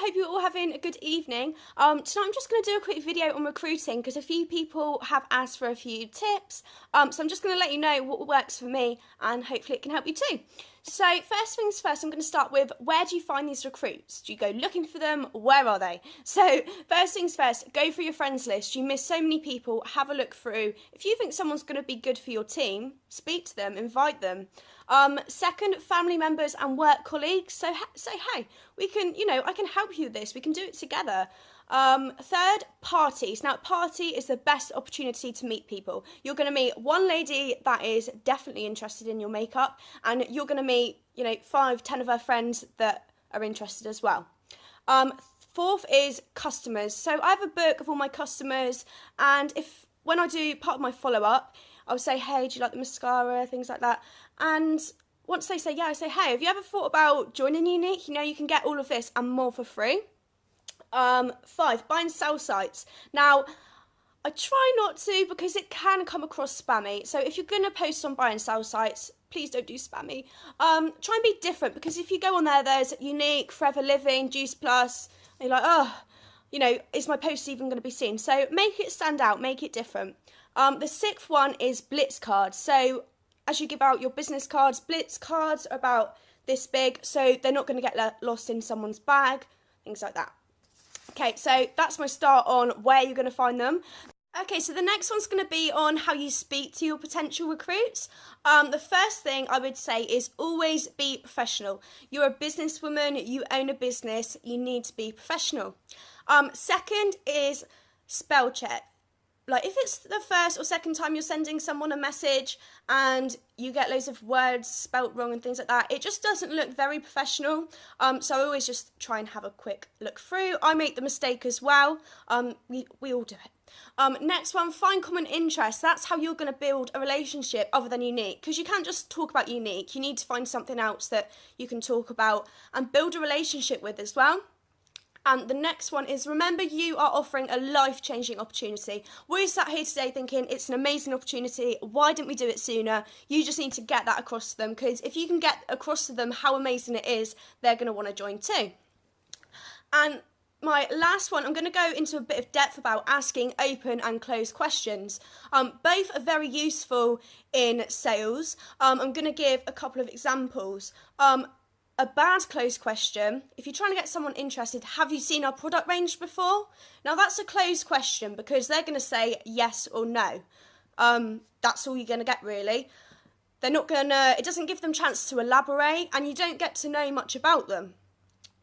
hope you're all having a good evening. Tonight I'm just going to do a quick video on recruiting because a few people have asked for a few tips. So I'm just going to let you know what works for me and hopefully it can help you too. So first things first, I'm going to start with, where do you find these recruits? Do you go looking for them? Where are they? So first things first, go through your friends list. You miss so many people, have a look through. If you think someone's going to be good for your team, speak to them, invite them. Second, family members and work colleagues. So say, hey, we can, I can help you with this. We can do it together. Third, parties. Now, party is the best opportunity to meet people. You're going to meet one lady that is definitely interested in your makeup, and you're going to meet, 5, 10 of her friends that are interested as well. Fourth is customers. So I have a book of all my customers, and when I do part of my follow-up, I'll say, hey, do you like the mascara, things like that. And once they say yeah, I say, hey, have you ever thought about joining Younique? You can get all of this and more for free. 5, buy and sell sites. Now, I try not to because it can come across spammy. So if you're going to post on buy and sell sites, please don't do spammy. Try and be different, because if you go on there, there's Younique, Forever Living, Juice Plus, and you're like, is my post even going to be seen? So make it stand out, make it different. The 6th one is Blitz cards. So as you give out your business cards, Blitz cards are about this big, so they're not going to get lost in someone's bag, things like that. Okay, so that's my start on where you're going to find them. Okay, so the next one's going to be on how you speak to your potential recruits. The first thing I would say is always be professional. You're a businesswoman, you own a business, you need to be professional. Second is spell check. Like, if it's the first or second time you're sending someone a message and you get loads of words spelt wrong and things like that, it just doesn't look very professional. So I always just try and have a quick look through. I make the mistake as well. We all do it. Next one, find common interests. That's how you're going to build a relationship other than Younique, because you can't just talk about Younique. You need to find something else that you can talk about and build a relationship with as well. And the next one is, remember, you are offering a life-changing opportunity. We're sat here today thinking it's an amazing opportunity. Why didn't we do it sooner? You just need to get that across to them, because if you can get across to them how amazing it is, they're going to want to join too. And my last one, I'm going to go into a bit of depth about asking open and closed questions. Both are very useful in sales. I'm going to give a couple of examples. A bad closed question, if you're trying to get someone interested, have you seen our product range before? Now that's a closed question because they're going to say yes or no. That's all you're going to get really. They're not going to, it doesn't give them a chance to elaborate, and you don't get to know much about them.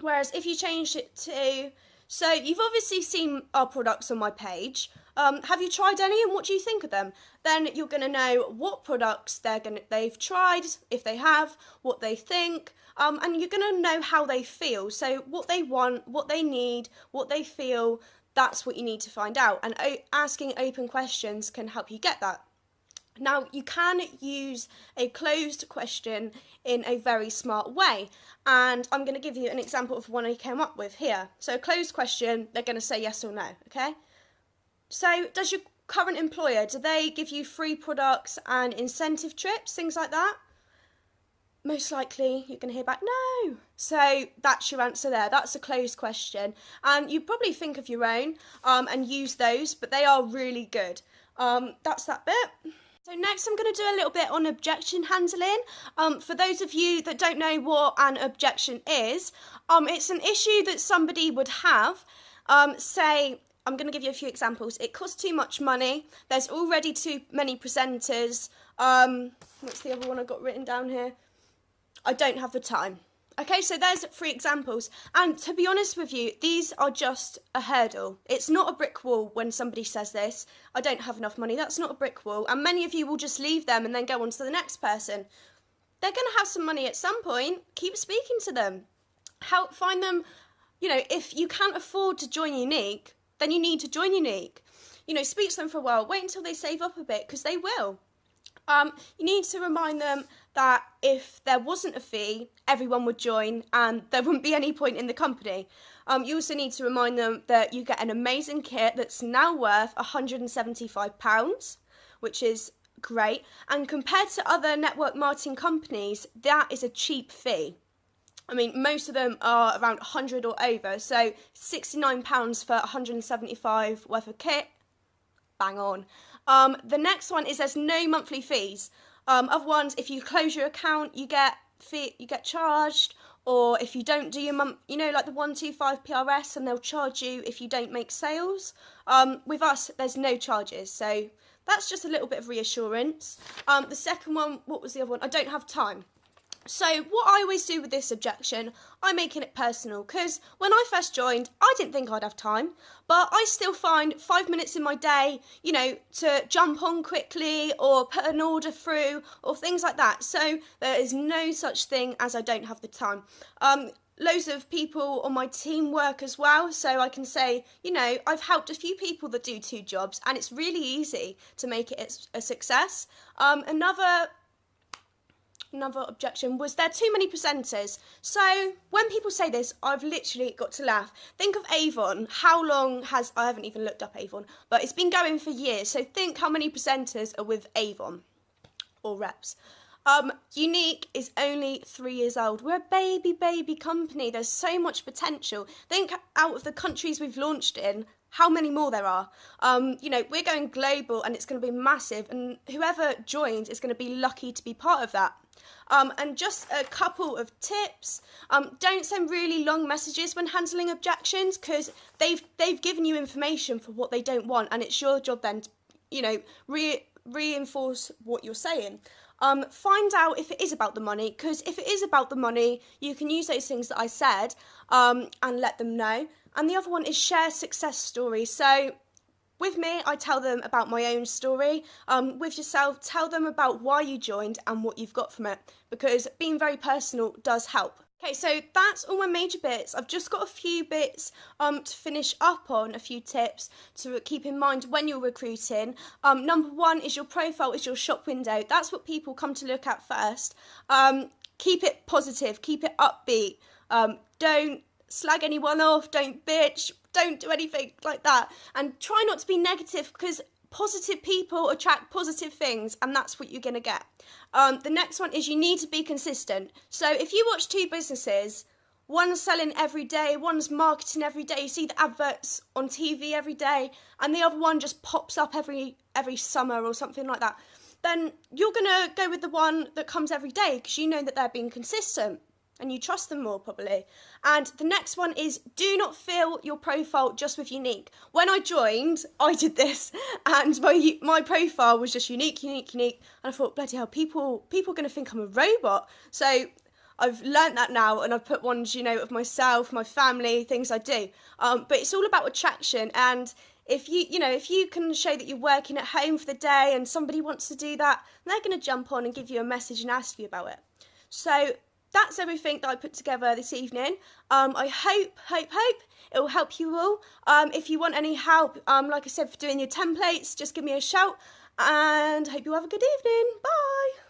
Whereas if you change it to, so you've obviously seen our products on my page. Have you tried any and what do you think of them? Then you're going to know what products they've tried, if they have, what they think, and you're going to know how they feel. So what they want, what they need, what they feel, that's what you need to find out. And asking open questions can help you get that. Now, you can use a closed question in a very smart way, and I'm going to give you an example of one I came up with here. So a closed question, they're going to say yes or no, okay? So does your current employer, do they give you free products and incentive trips, things like that? Most likely you're going to hear back no. So that's your answer there. That's a closed question. And you probably think of your own and use those, but they are really good. That's that bit. So next I'm going to do a little bit on objection handling. For those of you that don't know what an objection is, it's an issue that somebody would have. Say, I'm going to give you a few examples. It costs too much money. There's already too many presenters. What's the other one I've got written down here? I don't have the time. Okay, so there's 3 examples. And to be honest with you, these are just a hurdle. It's not a brick wall when somebody says this. I don't have enough money. That's not a brick wall. And many of you will just leave them and then go on to the next person. They're going to have some money at some point. Keep speaking to them. Help find them. If you can't afford to join Younique, then you need to join Younique. Speak to them for a while. Wait until they save up a bit, because they will. You need to remind them that if there wasn't a fee, everyone would join and there wouldn't be any point in the company. You also need to remind them that you get an amazing kit that's now worth £175, which is great. And compared to other network marketing companies, that is a cheap fee. I mean, most of them are around 100 or over, so £69 for 175 worth of kit, bang on. The next one is there's no monthly fees. Other ones, if you close your account, you get charged, or if you don't do your month, you know, like the 125 PRS, and they'll charge you if you don't make sales. With us, there's no charges, so that's just a little bit of reassurance. The second one, what was the other one? I don't have time. So what I always do with this objection, I'm making it personal, because when I first joined, I didn't think I'd have time, but I still find 5 minutes in my day, you know, to jump on quickly or put an order through or things like that. So there is no such thing as I don't have the time. Loads of people on my team work as well, so I can say, you know, I've helped a few people that do 2 jobs, and it's really easy to make it a success. Another objection was there are too many presenters. So when people say this, I've literally got to laugh. Think of Avon. How long has, I haven't even looked up Avon, but it's been going for years. So think how many presenters are with Avon or reps. Younique is only 3 years old. We're a baby company. There's so much potential. Think out of the countries we've launched in, how many more there are. You know, we're going global and it's going to be massive, and whoever joins is going to be lucky to be part of that. And just a couple of tips. Don't send really long messages when handling objections, because they've given you information for what they don't want, and it's your job then to, you know, reinforce what you're saying. Find out if it is about the money, because if it is about the money, you can use those things that I said and let them know. And the other one is share success stories. So with me, I tell them about my own story. With yourself, tell them about why you joined and what you've got from it, because being very personal does help. Okay, so that's all my major bits. I've just got a few bits to finish up on, a few tips to keep in mind when you're recruiting. Number 1 is your profile is your shop window. That's what people come to look at first. Keep it positive, keep it upbeat. Don't slag anyone off, don't bitch, don't do anything like that. And try not to be negative, because positive people attract positive things, and that's what you're going to get. The next one is you need to be consistent. So if you watch 2 businesses, one's selling every day, one's marketing every day, you see the adverts on TV every day, and the other one just pops up every summer or something like that, then you're going to go with the one that comes every day, because you know that they're being consistent and you trust them more, probably. And the next one is do not fill your profile just with Younique. When I joined, I did this, and my profile was just Younique, and I thought, bloody hell, people are going to think I'm a robot. So I've learnt that now, and I've put ones, you know, of myself, my family, things I do. But it's all about attraction, and if you can show that you're working at home for the day and somebody wants to do that, they're going to jump on and give you a message and ask you about it. So that's everything that I put together this evening. I hope it will help you all. If you want any help, like I said, for doing your templates, just give me a shout, and hope you have a good evening. Bye.